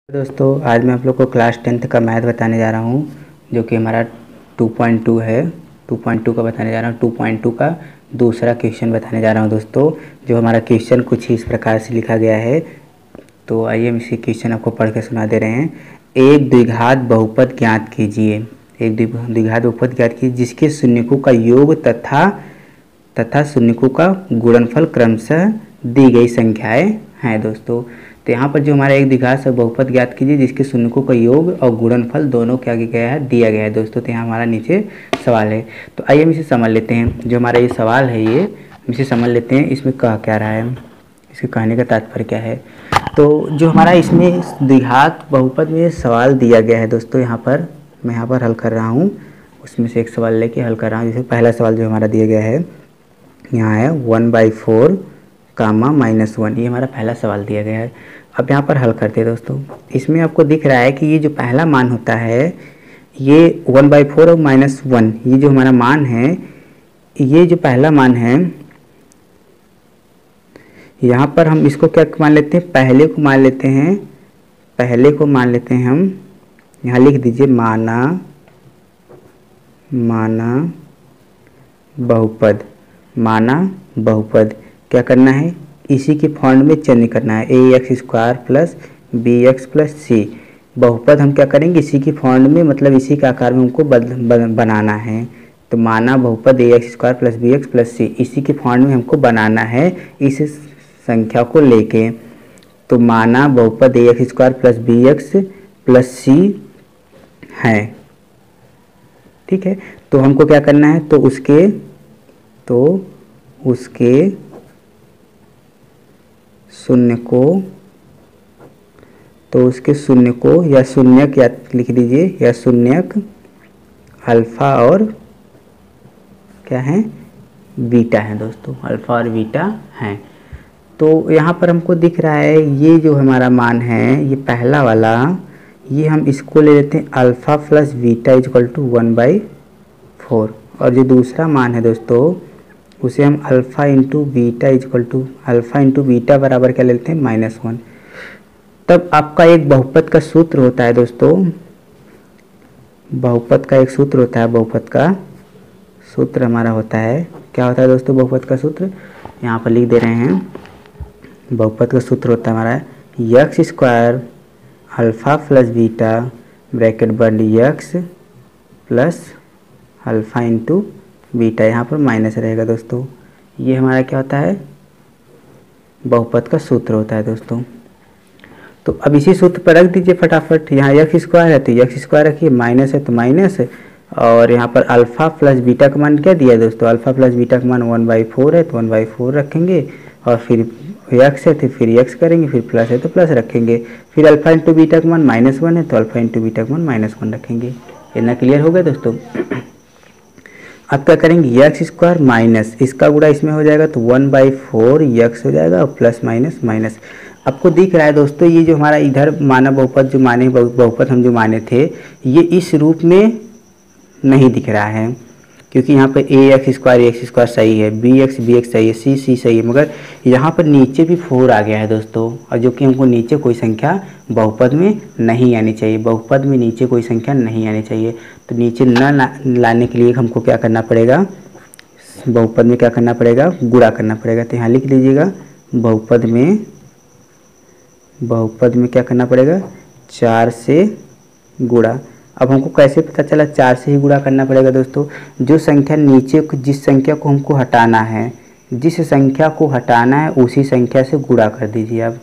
दोस्तों आज मैं आप लोग को क्लास 10th का मैथ बताने जा रहा हूँ जो कि हमारा 2.2 है। 2.2 का बताने जा रहा हूँ। 2.2 का दूसरा क्वेश्चन बताने जा रहा हूँ दोस्तों। जो हमारा क्वेश्चन कुछ ही इस प्रकार से लिखा गया है, तो आइए हम इसी क्वेश्चन आपको पढ़ के सुना दे रहे हैं। एक द्विघात बहुपद ज्ञात कीजिए। एक द्विघात बहुपद ज्ञात कीजिए जिसके शून्यकों का योग तथा शून्यकों का गुणनफल क्रमशः दी गई संख्याएं हैं दोस्तों। तो यहाँ पर जो हमारा एक द्विघात बहुपद ज्ञात कीजिए जिसके शून्यकों का योग और गुणनफल दोनों क्या गया है, दिया गया है दोस्तों। तो यहाँ हमारा नीचे सवाल है, तो आइए हम इसे समझ लेते हैं। जो हमारा ये सवाल है ये हम इसे समझ लेते हैं, इसमें कह क्या रहा है, इसके कहने का तात्पर्य क्या है। तो जो हमारा इसमें द्विघात बहुपद में सवाल दिया गया है दोस्तों, यहाँ पर मैं यहाँ पर हल कर रहा हूँ, उसमें से एक सवाल लेके हल कर रहा हूँ। जैसे पहला सवाल जो हमारा दिया गया है यहाँ है 1/4 कामा -1, ये हमारा पहला सवाल दिया गया है। अब यहाँ पर हल करते हैं दोस्तों। इसमें आपको दिख रहा है कि ये जो पहला मान होता है ये 1/4 और -1, ये जो हमारा मान है, ये जो पहला मान है, यहाँ पर हम इसको क्या मान लेते हैं, पहले को मान लेते हैं। पहले को मान लेते हैं हम, यहाँ लिख दीजिए माना बहुपद। माना बहुपद क्या करना है, इसी के फॉर्म में चेंज करना है। ax² plus bx plus c बहुपद हम क्या करेंगे, इसी की फॉर्म में, मतलब इसी के आकार में हमको बनाना है। तो माना बहुपद ax² plus bx plus c इसी के फॉर्म में हमको बनाना है इस संख्या को लेके। तो माना बहुपद ax² plus bx plus c है, ठीक है। तो हमको क्या करना है, तो उसके शून्य को या शून्यक या लिख दीजिए, या शून्यक अल्फा और क्या है, बीटा है दोस्तों, अल्फा और बीटा हैं। तो यहाँ पर हमको दिख रहा है ये जो हमारा मान है, ये पहला वाला, ये हम इसको ले लेते हैं alpha plus beta equal to 1/4। और जो दूसरा मान है दोस्तों, उसे हम अल्फा इंटू बीटा बराबर क्या लेते हैं, -1। तब आपका एक बहुपद का सूत्र होता है दोस्तों, बहुपद का एक सूत्र होता है। बहुपद का सूत्र हमारा होता है, क्या होता है दोस्तों बहुपद का सूत्र, यहाँ पर लिख दे रहे हैं। बहुपद का सूत्र होता है हमारा x² alpha plus beta bracket बंद x plus alpha into beta, यहाँ पर माइनस रहेगा दोस्तों। ये हमारा क्या होता है, बहुपद का सूत्र होता है दोस्तों। तो अब इसी सूत्र पर रख दीजिए फटाफट। यहाँ x² है तो x² रखिए, माइनस है तो माइनस, और यहाँ पर अल्फा प्लस बीटा का मान क्या दिया है दोस्तों, अल्फा प्लस बीटा का मान 1/4 है तो 1/4 रखेंगे, और फिर x है तो फिर x करेंगे, फिर प्लस है तो प्लस रखेंगे, फिर अल्फा इंटू बीटा का मान -1 है तो अल्फा इंटू बीटा का मान -1 रखेंगे। इतना क्लियर हो गया दोस्तों। अब क्या करेंगे, x² माइनस इसका गुणा इसमें हो जाएगा तो 1/4 x हो जाएगा, और प्लस माइनस माइनस। आपको दिख रहा है दोस्तों, ये जो हमारा इधर माना बहुपद जो माने बहुपद हम जो माने थे, ये इस रूप में नहीं दिख रहा है, क्योंकि यहाँ पर ax² सही है, bx सही है, c सही है, मगर यहाँ पर नीचे भी 4 आ गया है दोस्तों, और जो कि हमको नीचे कोई संख्या बहुपद में नहीं आनी चाहिए। बहुपद में नीचे कोई संख्या नहीं आनी चाहिए, तो नीचे न लाने के लिए हमको क्या करना पड़ेगा, बहुपद में क्या करना पड़ेगा, गुणा करना पड़ेगा। तो यहाँ लिख लीजिएगा बहुपद में क्या करना पड़ेगा, 4 से गुणा। अब हमको कैसे पता चला 4 से ही गुणा करना पड़ेगा दोस्तों, जो संख्या नीचे, जिस संख्या को हमको हटाना है, जिस संख्या को हटाना है उसी संख्या से गुणा कर दीजिए। अब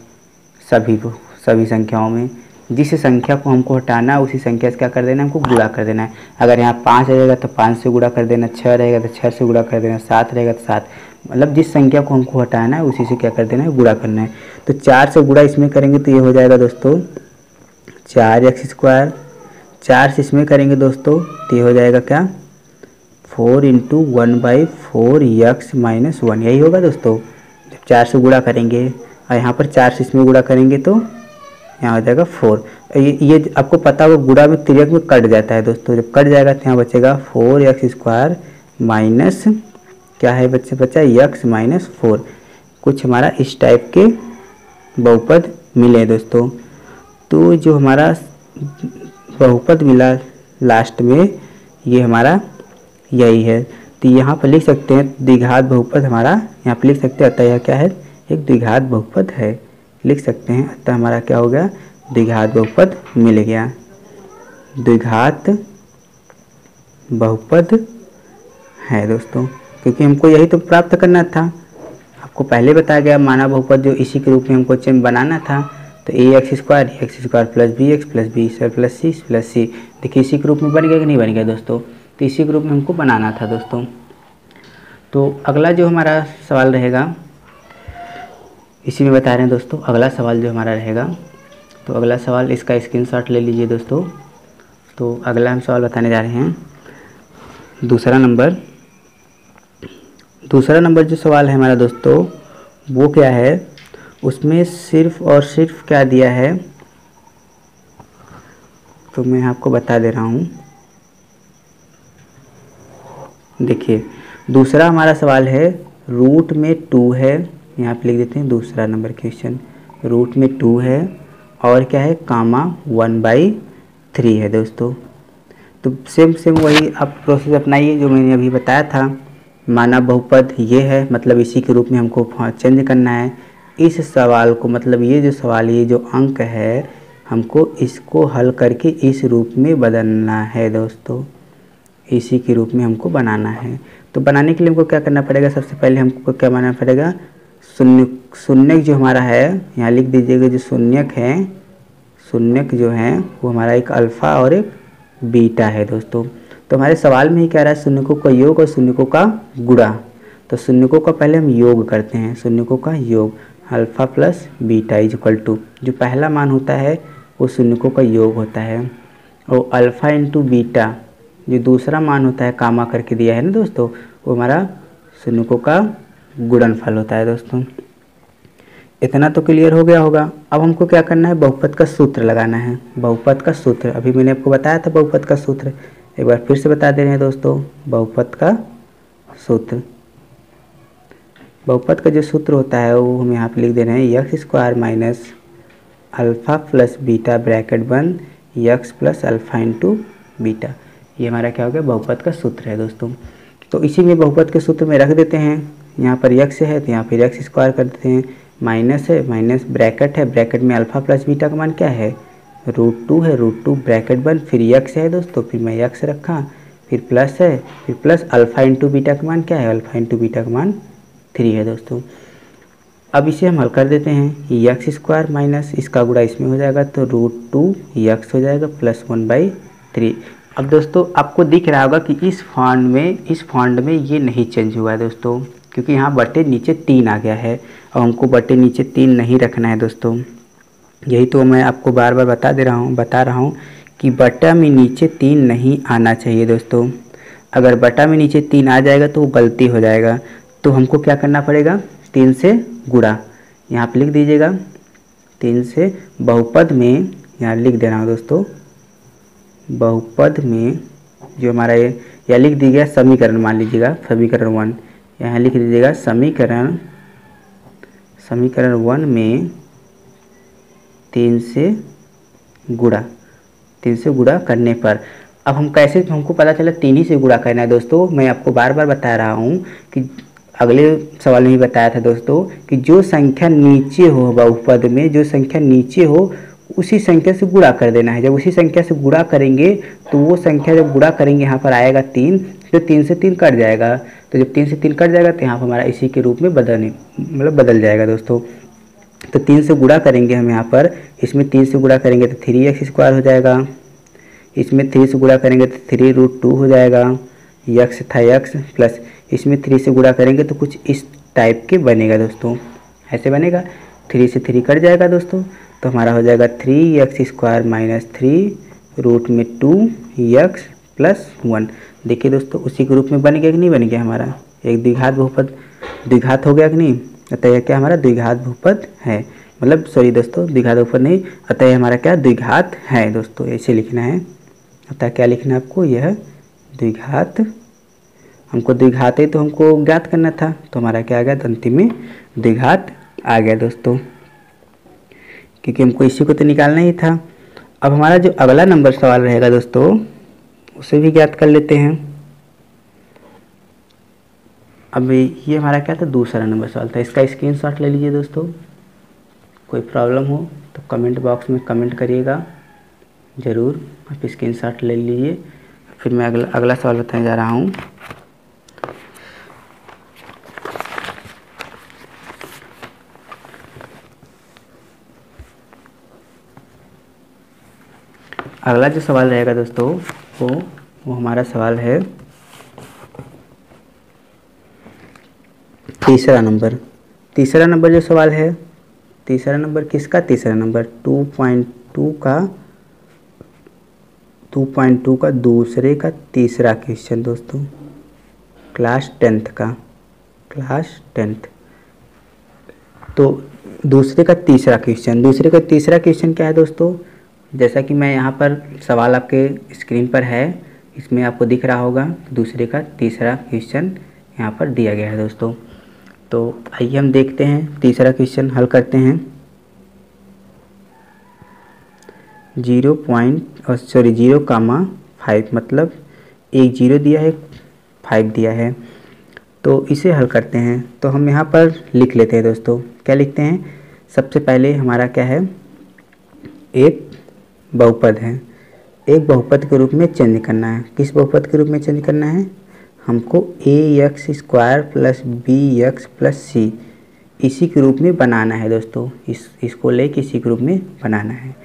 सभी संख्याओं में जिस संख्या को हमको हटाना है उसी संख्या से क्या कर देना है, हमको गुणा कर देना है। अगर यहाँ 5 रहेगा तो 5 से गुणा कर देना, 6 रहेगा तो 6 से गुणा कर देना, 7 रहेगा तो 7, मतलब जिस संख्या को हमको हटाना है उसी से क्या कर देना है, गुणा करना है। तो 4 से गुणा इसमें करेंगे तो ये हो जाएगा दोस्तों 4x², 4 से इसमें करेंगे दोस्तों तो ये हो जाएगा क्या, 4 इंटू 1/4 x - 1, यही होगा दोस्तों। जब 4 से गुणा करेंगे और यहाँ पर 4 से इसमें गुणा करेंगे तो यहाँ हो जाएगा 4। ये आपको पता होगा गुणा में तिर्यक में कट जाता है दोस्तों, जब कट जाएगा तो यहाँ बचेगा 4x² माइनस क्या है बच्चा x - 4। कुछ हमारा इस टाइप के बहुपद मिले दोस्तों। तो जो हमारा बहुपद मिला लास्ट में ये हमारा यही है। तो यहाँ पर लिख सकते हैं द्विघात बहुपद हमारा यहाँ पर लिख सकते हैं, अतः यह क्या है, एक द्विघात बहुपद है, लिख सकते हैं। अतः हमारा क्या हो गया, द्विघात बहुपद मिल गया, द्विघात बहुपद है दोस्तों, क्योंकि हमको यही तो प्राप्त करना था। आपको पहले बताया गया माना बहुपद जो इसी के रूप में हमको चिन्ह बनाना था। तो a x square plus b x plus c, देखिए इसी के रूप में बन गया कि नहीं बन गया दोस्तों। तो इसी के रूप में हमको बनाना था दोस्तों। तो अगला जो हमारा सवाल रहेगा इसी में बता रहे हैं दोस्तों। अगला सवाल जो हमारा रहेगा, तो अगला सवाल इसका स्क्रीनशॉट ले लीजिए दोस्तों। तो अगला हम सवाल बताने जा रहे हैं दूसरा नंबर जो सवाल है हमारा दोस्तों वो क्या है, उसमें सिर्फ और सिर्फ क्या दिया है, तो मैं आपको बता दे रहा हूँ। देखिए दूसरा हमारा सवाल है रूट में 2 है, यहाँ पे लिख देते हैं दूसरा नंबर क्वेश्चन, रूट में 2 है और क्या है कामा 1/3 है दोस्तों। तो सेम वही आप प्रोसेस अपनाइए जो मैंने अभी बताया था। माना बहुपद ये है, मतलब इसी के रूप में हमको चेंज करना है इस सवाल को, मतलब ये जो सवाल ये जो अंक है हमको इसको हल करके इस रूप में बदलना है दोस्तों, इसी के रूप में हमको बनाना है। तो बनाने के लिए हमको क्या करना पड़ेगा, सबसे पहले हमको क्या बनाना पड़ेगा, शून्यक जो हमारा है यहाँ लिख दीजिएगा, जो शून्यक जो है वो हमारा एक अल्फ़ा और एक बीटा है दोस्तों। तो हमारे सवाल में ही कह रहा है शून्यकों का योग और शून्यकों का गुणा। तो शून्यकों का पहले हम योग करते हैं, शून्यकों का योग alpha plus beta is equal to, जो पहला मान होता है वो शून्यकों का योग होता है, और अल्फ़ा इंटू बीटा जो दूसरा मान होता है कामा करके दिया है ना दोस्तों, वो हमारा शून्यकों का गुणनफल होता है दोस्तों। इतना तो क्लियर हो गया होगा। अब हमको क्या करना है, बहुपद का सूत्र लगाना है। बहुपद का सूत्र अभी मैंने आपको बताया था, बहुपद का सूत्र एक बार फिर से बता दे रहे हैं दोस्तों। बहुपद का सूत्र, बहुपद का जो सूत्र होता है वो हम यहाँ पे लिख दे रहे हैं x square minus alpha plus beta bracket बंद x plus alpha into beta, ये हमारा क्या हो गया, बहुपद का सूत्र है दोस्तों। तो इसी में बहुपद के सूत्र में रख देते हैं, यहाँ पर एक्स है तो यहाँ पर एक्स स्क्वायर कर देते हैं, माइनस है, माइनस ब्रैकेट है, ब्रैकेट में अल्फ़ा प्लस बीटा का मान क्या है, √2 है, √2 ब्रैकेट बंद, फिर एक्स है दोस्तों, फिर मैं एक्स रखा, फिर प्लस है, फिर प्लस अल्फ़ा इंटू बीटा का मान क्या है, अल्फ़ा इंटू बीटा का मान 3 है दोस्तों। अब इसे हम हल कर देते हैं, एक्स स्क्वायर माइनस इसका गुणा इसमें हो जाएगा तो √2 एक्स हो जाएगा प्लस 1/3। अब दोस्तों आपको दिख रहा होगा कि इस फॉन्ट में ये नहीं चेंज हुआ है दोस्तों, क्योंकि यहाँ बटे नीचे 3 आ गया है और हमको बटे नीचे 3 नहीं रखना है दोस्तों। यही तो मैं आपको बार बार बता रहा हूँ कि बटा में नीचे 3 नहीं आना चाहिए दोस्तों। अगर बटा में नीचे 3 आ जाएगा तो वो गलती हो जाएगा। तो हमको क्या करना पड़ेगा, 3 से गुणा, यहाँ पे लिख दीजिएगा 3 से, बहुपद में यहाँ लिख दे रहा हूँ दोस्तों, बहुपद में जो हमारा ये या लिख दीजिएगा समीकरण, मान लीजिएगा समीकरण 1, यहाँ लिख दीजिएगा समीकरण 1 में 3 से गुणा करने पर, अब हम कैसे, हमको पता चला 3 ही से गुणा करना है दोस्तों। मैं आपको बार बार बता रहा हूँ कि अगले सवाल में ही बताया था दोस्तों कि जो संख्या नीचे हो बहुपद में, जो संख्या नीचे हो उसी संख्या से गुणा कर देना है। जब उसी संख्या से गुणा करेंगे तो वो संख्या जब गुणा करेंगे यहाँ पर आएगा 3, तो 3 से 3 कट जाएगा, तो जब 3 से 3 कट जाएगा तो यहाँ पर हमारा इसी के रूप में बदल जाएगा दोस्तों। तो 3 से गुणा करेंगे हम यहाँ पर, इसमें 3 से गुणा करेंगे तो 3x स्क्वायर हो जाएगा, इसमें 3 से गुणा करेंगे तो 3√2 हो जाएगा, यक्स था यक्स प्लस इसमें 3 से गुणा करेंगे तो कुछ इस टाइप के बनेगा दोस्तों, ऐसे बनेगा, 3 से 3 कट जाएगा दोस्तों, तो हमारा हो जाएगा 3x square minus 3√2x plus 1। देखिए दोस्तों उसी के रूप में बन गया कि नहीं बन गया, हमारा एक द्विघात बहुपद द्विघात हो गया कि नहीं। अतः यह क्या हमारा द्विघात बहुपद है, मतलब सॉरी दोस्तों द्विघात बहुपद नहीं, अतः यह हमारा क्या द्विघात है दोस्तों, ऐसे लिखना है। अतः क्या लिखना है आपको, यह द्विघात, हमको द्विघात है तो हमको ज्ञात करना था, तो हमारा क्या आ गया, अंतिम में द्विघात आ गया दोस्तों। क्योंकि हमको इसी को तो निकालना ही था। अब हमारा जो अगला नंबर सवाल रहेगा दोस्तों उसे भी ज्ञात कर लेते हैं। अब ये हमारा क्या था, दूसरा नंबर सवाल था। इसका स्क्रीनशॉट ले लीजिए दोस्तों। कोई प्रॉब्लम हो तो कमेंट बॉक्स में कमेंट करिएगा ज़रूर। आप स्क्रीनशॉट ले लीजिए। फिर मैं अगला सवाल बताने जा रहा हूँ। अगला जो सवाल रहेगा दोस्तों वो हमारा सवाल है तीसरा नंबर जो सवाल है, तीसरा नंबर किसका, तीसरा नंबर 2.2 का दूसरे का तीसरा क्वेश्चन दोस्तों, क्लास 10th का, क्लास 10th। तो दूसरे का तीसरा क्वेश्चन क्या है दोस्तों, जैसा कि मैं यहाँ पर सवाल आपके स्क्रीन पर है, इसमें आपको दिख रहा होगा दूसरे का तीसरा क्वेश्चन यहाँ पर दिया गया है दोस्तों। तो आइए हम देखते हैं तीसरा क्वेश्चन हल करते हैं। 0.5 मतलब एक 0 दिया है 5 दिया है, तो इसे हल करते हैं। तो हम यहाँ पर लिख लेते हैं दोस्तों। क्या लिखते हैं, सबसे पहले हमारा क्या है, एक बहुपद है, एक बहुपद के रूप में चेंज करना है। किस बहुपद के रूप में चेंज करना है, हमको ax² plus bx plus c इसी के रूप में बनाना है दोस्तों। इसको ले इसी के रूप में बनाना है।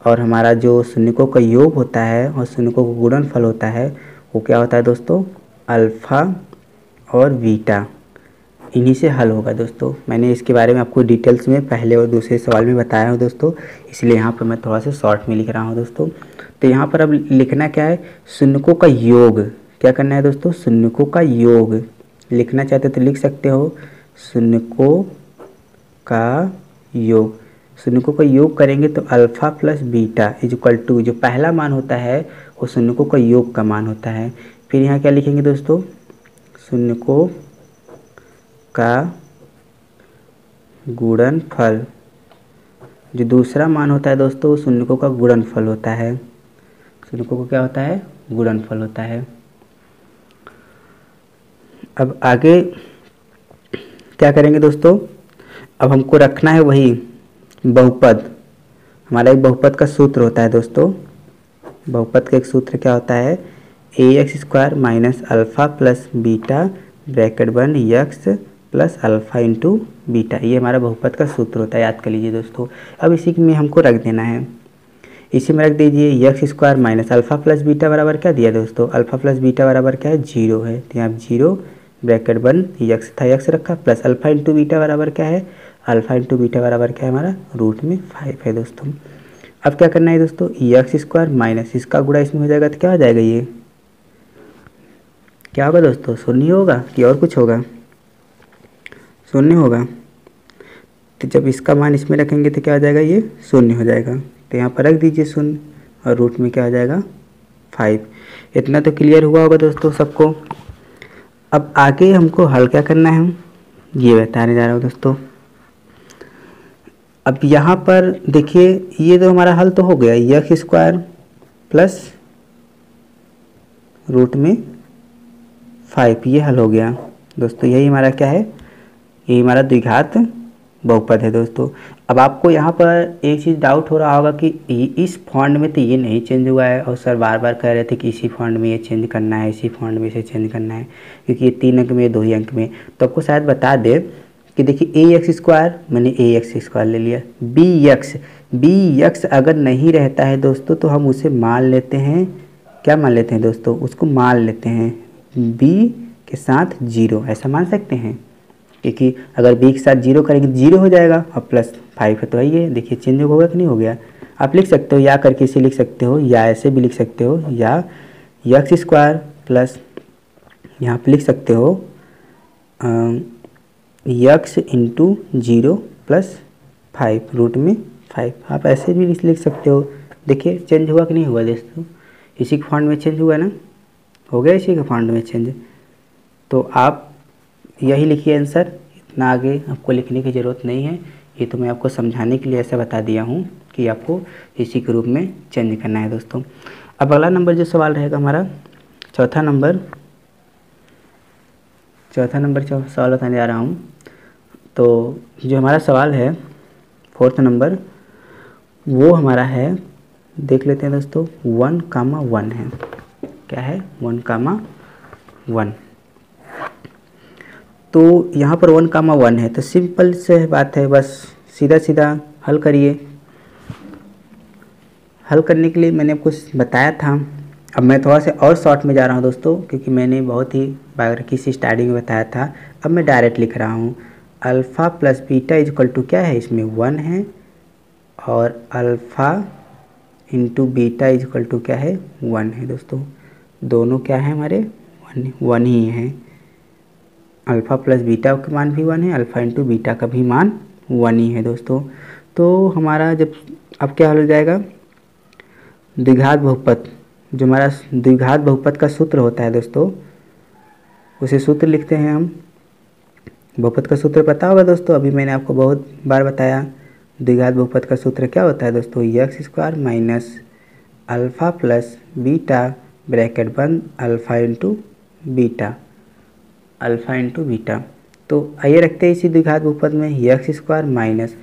और हमारा जो शून्यकों का योग होता है और शून्यकों का गुणनफल होता है वो क्या होता है दोस्तों, अल्फ़ा और बीटा, इन्हीं से हल होगा दोस्तों। मैंने इसके बारे में आपको डिटेल्स में पहले और दूसरे सवाल में बताया हूँ दोस्तों, इसलिए यहाँ पर मैं थोड़ा सा शॉर्ट में लिख रहा हूँ दोस्तों। तो यहाँ पर अब लिखना क्या है, शून्यकों का योग, क्या करना है दोस्तों, शून्यकों का योग। लिखना चाहते तो लिख सकते हो, शून्यकों का योग। शून्यकों का योग करेंगे तो alpha plus beta equal to, जो पहला मान होता है वो शून्यकों का योग का मान होता है। फिर यहाँ क्या लिखेंगे दोस्तों, शून्यकों का गुणनफल, जो दूसरा मान होता है दोस्तों वो शून्यकों का गुणनफल होता है। शून्यकों का क्या होता है, गुणनफल होता है। अब आगे क्या करेंगे दोस्तों, अब हमको रखना है वही बहुपद। हमारा एक बहुपद का सूत्र होता है दोस्तों, बहुपद का एक सूत्र क्या होता है, ax² minus alpha plus beta bracket बन x plus alpha into beta, ये हमारा बहुपद का सूत्र होता है, याद कर लीजिए दोस्तों। अब इसी में हमको रख देना है, इसी में रख दीजिए x² minus alpha plus beta बराबर क्या दिया दोस्तों, अल्फ़ा प्लस बीटा बराबर क्या है, 0 है। तो यहाँ 0 ब्रैकेट बन x था, x रखा, प्लस अल्फ़ा इंटू बीटा बराबर क्या है, अल्फ़ा इंटू बीटा बराबर क्या है हमारा, रूट में 5 है दोस्तों। अब क्या करना है दोस्तों, x² माइनस इसका गुणा इसमें हो जाएगा तो क्या हो जाएगा, ये क्या होगा दोस्तों, शून्य होगा कि और कुछ होगा, शून्य होगा। तो जब इसका मान इसमें रखेंगे तो क्या हो जाएगा, ये शून्य हो जाएगा। तो यहाँ पर रख दीजिए शून्य और रूट में क्या हो जाएगा 5। इतना तो क्लियर हुआ होगा दोस्तों सबको। अब आगे हमको हल क्या करना है ये बताने जा रहा हूँ दोस्तों। अब यहाँ पर देखिए ये तो हमारा हल तो हो गया, x² प्लस रूट में 5, ये हल हो गया दोस्तों। यही हमारा क्या है, यही हमारा द्विघात बहुपद है दोस्तों। अब आपको यहाँ पर एक चीज़ डाउट हो रहा होगा कि इस फॉन्ट में तो ये नहीं चेंज हुआ है, और सर बार बार कह रहे थे कि इसी फॉन्ट में ये चेंज करना है, इसी फॉन्ट में इसे चेंज करना है, क्योंकि ये 3 अंक में 2 ही अंक में। तो आपको शायद बता दें कि देखिए ax² मैंने ax² ले लिया, bx अगर नहीं रहता है दोस्तों तो हम उसे मान लेते हैं, क्या मान लेते हैं दोस्तों, उसको मान लेते हैं b के साथ 0, ऐसा मान सकते हैं। क्योंकि अगर b के साथ 0 करेंगे तो 0 हो जाएगा, और प्लस 5 है तो वही है। देखिए चेंज हो गया कि नहीं हो गया। आप लिख सकते हो या करके इसे लिख सकते हो, या ऐसे भी लिख सकते हो, या x² प्लस यहाँ पे लिख सकते हो x इंटू 0 प्लस 5 रूट में 5, आप ऐसे भी लिख सकते हो। देखिए चेंज हुआ कि नहीं हुआ दोस्तों, इसी के फॉन्ट में चेंज हुआ ना, हो गया इसी के फॉन्ट में चेंज। तो आप यही लिखिए आंसर, इतना आगे आपको लिखने की ज़रूरत नहीं है, ये तो मैं आपको समझाने के लिए ऐसा बता दिया हूँ कि आपको इसी के रूप में चेंज करना है दोस्तों। अब अगला नंबर जो सवाल रहेगा हमारा चौथा नंबर सवाल बताने जा रहा हूँ। तो जो हमारा सवाल है 4th नंबर वो हमारा है, देख लेते हैं दोस्तों, 1,1 है। क्या है? 1,1। तो यहाँ पर 1,1 है, तो सिंपल से बात है, बस सीधा सीधा हल करिए। हल करने के लिए मैंने आपको बताया था। अब मैं थोड़ा सा और शॉर्ट में जा रहा हूँ दोस्तों, क्योंकि मैंने बहुत ही बायोग्राफी से स्टार्टिंग में बताया था। अब मैं डायरेक्ट लिख रहा हूँ। Alpha plus beta is equal to क्या है, इसमें 1 है, और alpha into beta is equal to क्या है, 1 है दोस्तों। दोनों क्या है हमारे 1 ही है। अल्फ़ा प्लस बीटा का मान भी 1 है, अल्फ़ा इंटू बीटा का भी मान 1 ही है दोस्तों। तो हमारा जब अब क्या हो जाएगा, द्विघात बहुपद, जो हमारा द्विघात बहुपद का सूत्र होता है दोस्तों, उसे सूत्र लिखते हैं हम। बहुपद का सूत्र पता होगा दोस्तों, अभी मैंने आपको बहुत बार बताया। द्विघात बहुपद का सूत्र क्या होता है दोस्तों, x square minus alpha plus beta bracket बंद alpha into beta, alpha into beta. तो आइए रखते हैं इसी द्विघात बहुपद में x square minus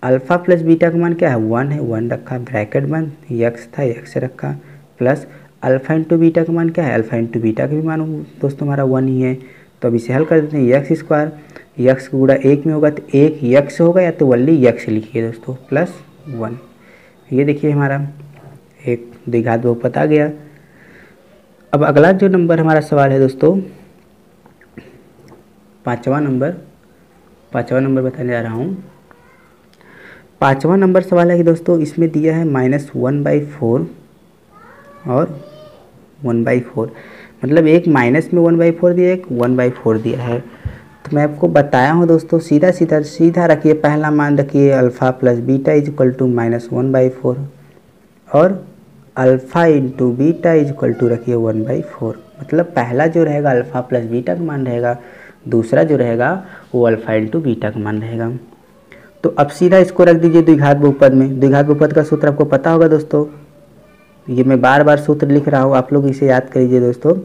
alpha plus beta का मान क्या है, 1 है, 1 रखा, ब्रैकेट बंद, एक्स था एक्स रखा, प्लस अल्फ़ा इंटू बीटा का मान क्या है, अल्फ़ा इंटू बीटा का भी मान दोस्तों हमारा 1 ही है। तो अब इसे हल कर देते हैं। एक्स स्क्वायर, एक्स का गुणा 1 में होगा तो 1 एक्स होगा, या तो वल्ली एक्स लिखिए दोस्तों, प्लस 1। ये देखिए हमारा एक द्विघात बहुपद आ गया। अब अगला जो नंबर हमारा सवाल है दोस्तों, पाँचवा नंबर बताने जा रहा हूँ। 5वां नंबर सवाल है कि दोस्तों इसमें दिया है -1/4 और 1/4, मतलब एक माइनस में 1/4 दिया है, एक 1/4 दिया है। तो मैं आपको बताया हूँ दोस्तों, सीधा रखिए, पहला मान रखिए alpha plus beta is equal to -1/4, और alpha into beta is equal to रखिए 1/4। मतलब पहला जो रहेगा अल्फ़ा प्लस बीटा का मान रहेगा, दूसरा जो रहेगा वो अल्फ़ा इंटू बीटा का मान रहेगा। तो अब सीधा इसको रख दीजिए द्विघात बहुपद में। द्विघात बहुपद का सूत्र आपको पता होगा दोस्तों, ये मैं बार बार सूत्र लिख रहा हूँ, आप लोग इसे याद करिए दोस्तों।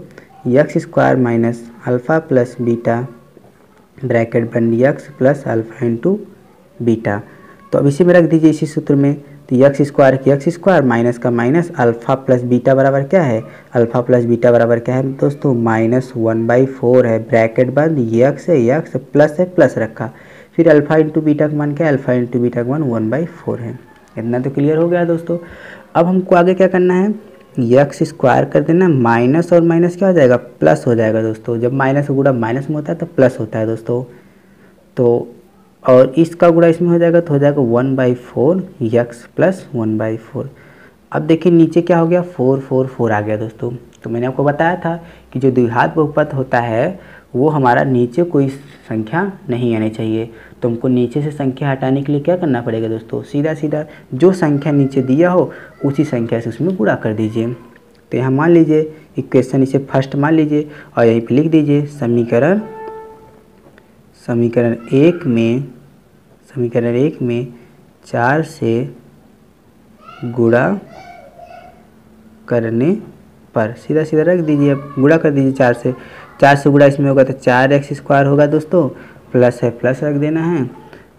X square minus alpha plus beta bracket बंद x plus alpha into beta. तो अब इसी में रख दीजिए इसी सूत्र में। तो एक्स स्क्वायर माइनस का माइनस, अल्फ़ा प्लस बीटा बराबर क्या है, अल्फ़ा प्लस बीटा बराबर क्या है दोस्तों, -1/4 है, ब्रैकेट बंद, एक्स है एक्स प्लस है प्लस रखा, फिर अल्फ़ा इंटू बीटा का मान क्या है, अल्फ़ा इंटू बीटा का मान 1/4 है। इतना तो क्लियर हो गया दोस्तों। अब हमको आगे क्या करना है, एक्स स्क्वायर कर देना, माइनस और माइनस क्या हो जाएगा, प्लस हो जाएगा दोस्तों। जब माइनस का गुणा माइनस में होता है तो प्लस होता है दोस्तों। तो और इसका गुणा इसमें हो जाएगा तो हो जाएगा 1/4 एक्स प्लस 1/4। अब देखिए नीचे क्या हो गया, 4 4 4 आ गया दोस्तों। तो मैंने आपको बताया था कि जो द्विघात बहुपद होता है वो हमारा नीचे कोई संख्या नहीं आनी चाहिए। तो हमको नीचे से संख्या हटाने के लिए क्या करना पड़ेगा दोस्तों, सीधा सीधा जो संख्या नीचे दिया हो उसी संख्या से उसमें गुणा कर दीजिए। तो यहाँ मान लीजिए इक्वेशन इसे फर्स्ट मान लीजिए और यहीं पे लिख दीजिए समीकरण एक में 4 से गुणा करने पर, सीधा सीधा रख दीजिए, अब गुणा कर दीजिए 4 से गुणा इसमें होगा तो 4x स्क्वायर होगा दोस्तों, प्लस है प्लस रख देना है,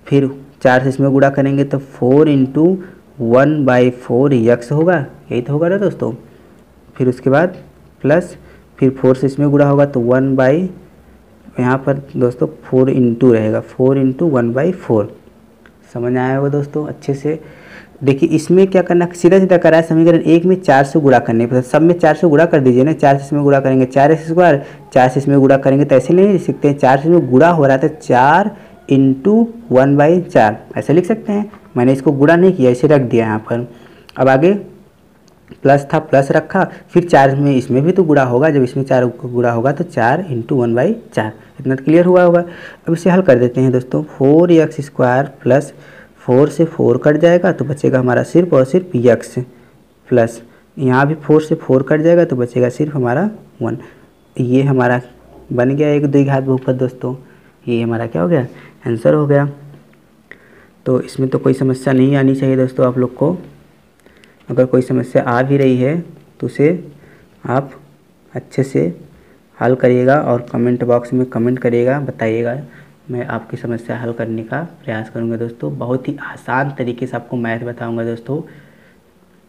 फिर 4 से इसमें गुणा करेंगे तो 4 इंटू 1/4 एक्स होगा, यही तो होगा ना दोस्तों। फिर उसके बाद प्लस, फिर 4 से इसमें गुणा होगा तो 1 यहाँ पर दोस्तों 4 इंटू रहेगा, 4 इंटू 1/4। समझ आया होगा दोस्तों अच्छे से। देखिए इसमें क्या करना, सीधा सीधा करा है, समीकरण एक में 4 से गुणा करने पर, सब में 4 से गुणा कर दीजिए ना। 4 से इसमें गुणा करेंगे 4x स्क्वायर, 4 से इसमें गुणा करेंगे तो ऐसे नहीं लिख सकते हैं, 4 से इसमें गुणा हो रहा था 4 इंटू 1/4 ऐसे लिख सकते हैं। मैंने इसको गुणा नहीं किया, इसे रख दिया यहाँ पर। अब आगे प्लस था प्लस रखा, फिर 4 में इसमें भी तो गुणा होगा, जब इसमें 4 को गुणा होगा तो 4 इंटू 1/4। इतना तो क्लियर हुआ होगा। अब इसे हल कर देते हैं दोस्तों। 4x स्क्वायर प्लस 4 से 4 कट जाएगा तो बचेगा हमारा सिर्फ और सिर्फ x, प्लस यहाँ भी 4 से 4 कट जाएगा तो बचेगा सिर्फ हमारा 1। ये हमारा बन गया एक द्विघात बहुपद दोस्तों। ये हमारा क्या हो गया, आंसर हो गया। तो इसमें तो कोई समस्या नहीं आनी चाहिए दोस्तों आप लोग को। अगर कोई समस्या आ भी रही है तो उसे आप अच्छे से हल करिएगा और कमेंट बॉक्स में कमेंट करिएगा, बताइएगा। मैं आपकी समस्या हल करने का प्रयास करूंगा दोस्तों। बहुत ही आसान तरीके से आपको मैथ बताऊंगा दोस्तों,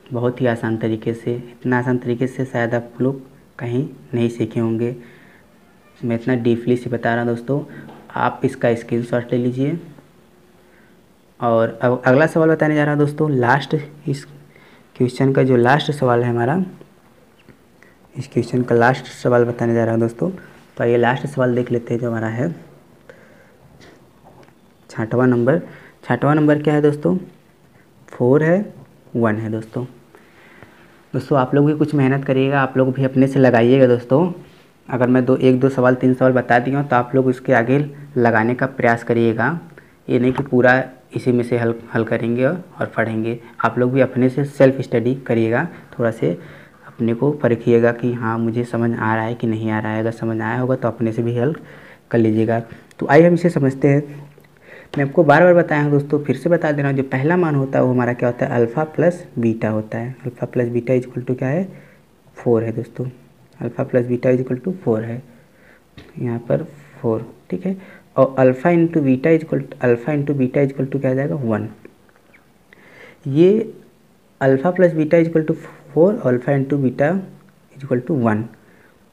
बहुत ही आसान तरीके से। इतना आसान तरीके से शायद आप लोग कहीं नहीं सीखे होंगे। मैं इतना डीपली से बता रहा हूँ दोस्तों। आप इसका स्क्रीनशॉट ले लीजिए। और अब अगला सवाल बताने जा रहा हूँ दोस्तों। लास्ट इस क्वेश्चन का जो लास्ट सवाल है हमारा, इस क्वेश्चन का लास्ट सवाल बताने जा रहा हूँ दोस्तों। तो ये लास्ट सवाल देख लेते हैं जो हमारा है 6वां नंबर। 6वां नंबर क्या है दोस्तों? 4 है, 1 है दोस्तों। दोस्तों आप लोग भी कुछ मेहनत करिएगा, आप लोग भी अपने से लगाइएगा दोस्तों। अगर मैं 1-2 सवाल 3 सवाल बता दिया हूँ तो आप लोग उसके आगे लगाने का प्रयास करिएगा। ये नहीं कि पूरा इसी में से हल करेंगे और पढ़ेंगे। आप लोग भी अपने से सेल्फ स्टडी करिएगा, थोड़ा से अपने को परखिएगा कि हाँ मुझे समझ आ रहा है कि नहीं आ रहा है। अगर समझ आया होगा तो अपने से भी हल कर लीजिएगा। तो आइए हम इसे समझते हैं। मैं आपको बार बार बताया हूँ दोस्तों, फिर से बता दे रहा हूँ। जो पहला मान होता है वो हमारा क्या होता है? अल्फ़ा प्लस बीटा होता है। Alpha plus beta is equal to क्या है? 4 है दोस्तों। Alpha plus beta is equal to 4 है, यहाँ पर 4, ठीक है। और alpha into beta is equal to क्या आ जाएगा? 1। ये alpha plus beta is equal to 4, alpha into beta is equal to 1।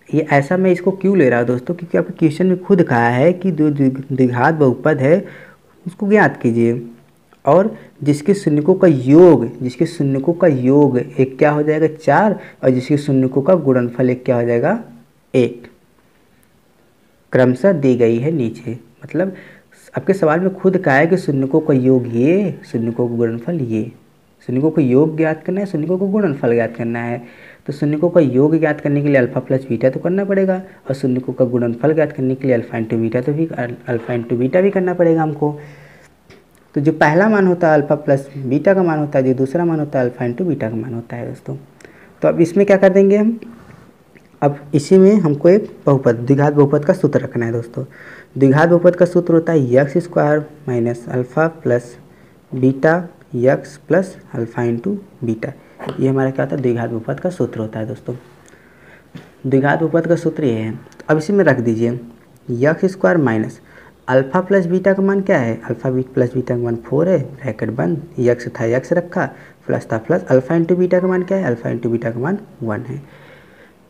ये ऐसा मैं इसको क्यों ले रहा हूँ दोस्तों? क्योंकि आपके क्वेश्चन में खुद कहा है कि जो द्विघात बहुपद है उसको ज्ञात कीजिए, और जिसके शून्यकों का योग एक क्या हो जाएगा? 4, और जिसके शून्यकों का गुणनफल एक क्या हो जाएगा? 1। क्रमशः दी गई है नीचे। मतलब आपके सवाल में खुद कहा है कि शून्यकों का योग ये, शून्यकों का गुणनफल ये। शून्यकों का योग ज्ञात करना है, शून्यकों का गुणनफल ज्ञात करना है। तो शून्यकों का योग ज्ञात करने के लिए अल्फ़ा प्लस बीटा तो करना पड़ेगा, और शून्यकों का गुणनफल ज्ञात करने के लिए अल्फ़ा इंटू बीटा भी करना पड़ेगा हमको। तो जो पहला मान होता है अल्फ़ा प्लस बीटा का मान होता है, जो दूसरा मान होता है अल्फ़ा इंटू बीटा का मान होता है दोस्तों। तो अब इसमें क्या कर देंगे हम? अब इसी में हमको एक बहुपद, द्विघात बहुपद का सूत्र रखना है दोस्तों। द्विघात बहुपद का सूत्र होता है x square minus alpha plus beta x plus alpha into beta. ये हमारा क्या होता है? द्विघात बहुपद का सूत्र होता है दोस्तों। द्विघात बहुपद का सूत्र ये है। तो अब इसी में रख दीजिए x square minus alpha plus beta का मान क्या है? अल्फ़ा प्लस बीटा का मान 4 है, ब्रैकेट बंद, यक्स था यक्स रखा, प्लस था प्लस, अल्फ़ा इंटू बीटा का मान क्या है? अल्फ़ा इंटू बीटा का मान 1 है।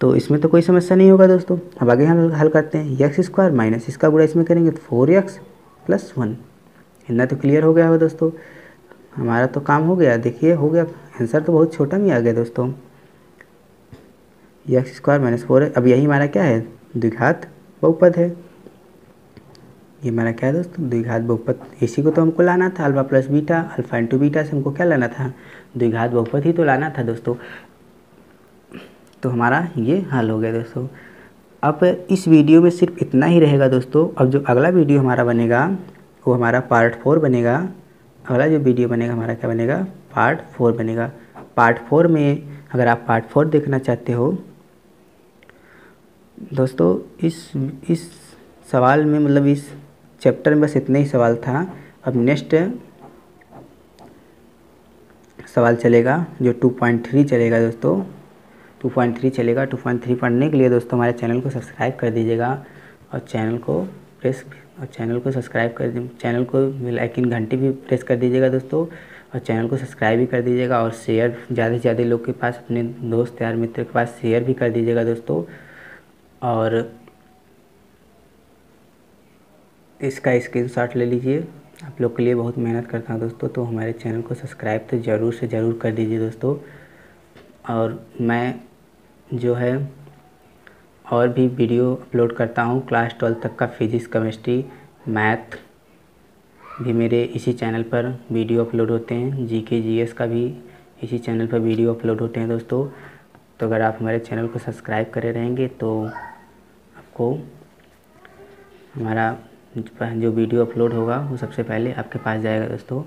तो इसमें तो कोई समस्या नहीं होगा दोस्तों। अब आगे हम हल करते हैं। यक्स स्क्वायर माइनस इसका गुणा इसमें करेंगे तो 4x प्लस 1। इतना तो क्लियर हो गया होगा दोस्तों, हमारा तो काम हो गया। देखिए हो गया, आंसर तो बहुत छोटा में आ गया दोस्तों। यक्स स्क्वायर माइनस 4 है। अब यही हमारा क्या है? द्विघात बहुपद है। ये हमारा क्या है दोस्तों? द्विघात बहुपद। इसी को तो हमको लाना था, alpha plus beta, alpha into beta से हमको क्या लाना था? द्विघात बहुपद ही तो लाना था दोस्तों। तो हमारा ये हल हो गया दोस्तों। अब इस वीडियो में सिर्फ इतना ही रहेगा दोस्तों। अब जो अगला वीडियो हमारा बनेगा वो हमारा पार्ट 4 बनेगा। अगला जो वीडियो बनेगा हमारा क्या बनेगा? पार्ट 4 बनेगा। पार्ट 4 में अगर आप पार्ट 4 देखना चाहते हो दोस्तों, इस सवाल में मतलब इस चैप्टर में बस इतना ही सवाल था। अब नेक्स्ट सवाल चलेगा जो 2.3 चलेगा दोस्तों। 2.3 चलेगा। 2.3 पढ़ने के लिए दोस्तों हमारे चैनल को सब्सक्राइब कर दीजिएगा, और चैनल को सब्सक्राइब कर चैनल को बेल आइकन घंटी भी प्रेस कर दीजिएगा दोस्तों, और चैनल को सब्सक्राइब भी कर दीजिएगा, और शेयर ज़्यादा से ज़्यादा लोग के पास, अपने दोस्त यार मित्र के पास शेयर भी कर दीजिएगा दोस्तों। और इसका स्क्रीनशॉट ले लीजिए। आप लोग के लिए बहुत मेहनत करता हूँ दोस्तों, तो हमारे चैनल को सब्सक्राइब तो ज़रूर से ज़रूर कर दीजिए दोस्तों। और मैं जो है और भी वीडियो अपलोड करता हूँ क्लास 12 तक का, फिजिक्स केमिस्ट्री मैथ भी मेरे इसी चैनल पर वीडियो अपलोड होते हैं। जीके जीएस का भी इसी चैनल पर वीडियो अपलोड होते हैं दोस्तों। तो अगर आप हमारे चैनल को सब्सक्राइब करे रहेंगे तो आपको हमारा जो वीडियो अपलोड होगा वो सबसे पहले आपके पास जाएगा दोस्तों।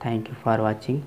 Thank you for watching.